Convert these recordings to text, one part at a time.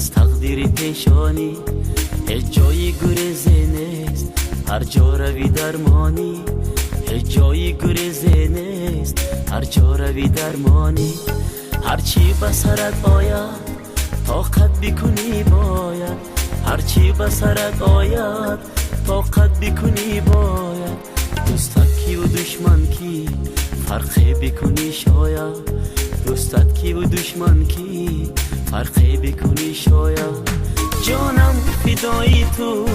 از تقدیر پیشانی هیچ جایی گریزی نیست، هر جا روی درمانی هیچ جایی گریزی نیست، هر جا روی درمانی. هرچی بسرت آید طاقت بکنی باید، هرچی بسرت آید طاقت بکنی باید. دوستت کی و دشمن کی فرقی بکنی شاید، دوستت کی و دشمن کی فرقی بکنی شاید. جانم فدای تو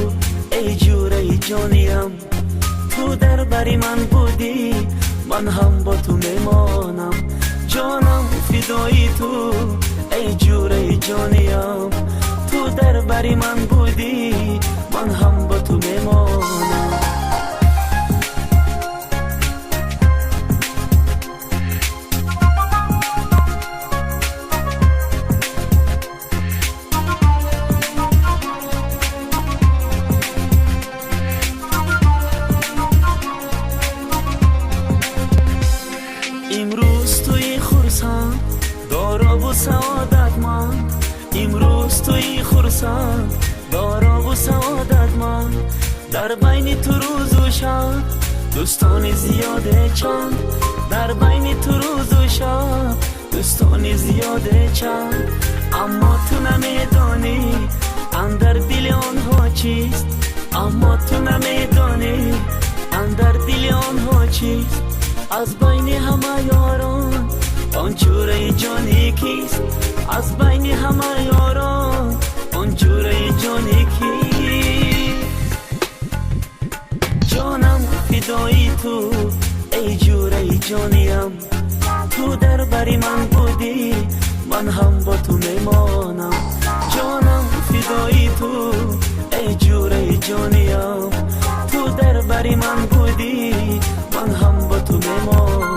ای جوره جانیم، تو در بری من بودی من هم با تو میمانم. جانم فدای تو ای جوره جانیم، تو در بری من بودی من هم با تو میمانم. امروز توی خرسند دارا و سعادت من، امروز توی خرسند دارا و سعادت من. در بین تو روز و شب دوستان زیاده چند، در بین تو روز و شب دوستان زیاده چند. اما تو نمیدانی اندر دل آنها چیست، اما تو نمیدانی اندر دل آنها چیست. از بین همه یاران آن جوره جانی کیست، از بین همه یاران آن جوره جانی کیست. جانم فدای تو ای جوره جانیم، تو در بری من بودی من هم با تو میمانم. جانم فدای تو ای جوره جانیم، تو در بری من بودی من هم با تو میمانم.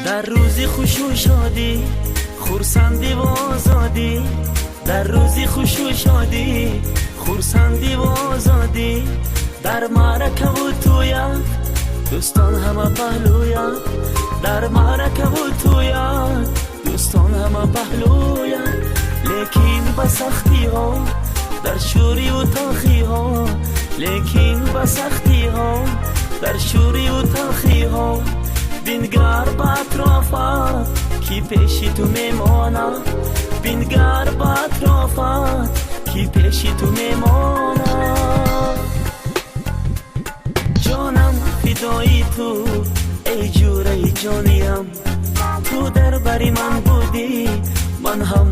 در روزی خوش و شادی خرسندی و آزادی، در روزی خوش و شادی خرسندی و آزادی. در معرکه و تویت دوستان همه پهلویت، در معرکه و تویت دوستان همه پهلویت. لیکن با سختی ها در شوری و تلخی ها، لیکن با سختی ها در شوری و تلخی ها. بینگر با اطرافت کی پیشی تو میماند، بینگر با اطرافت کی پیشی تو میماند. جانم فدای تو ای جوره جانیم، تو در بری من بودی من هم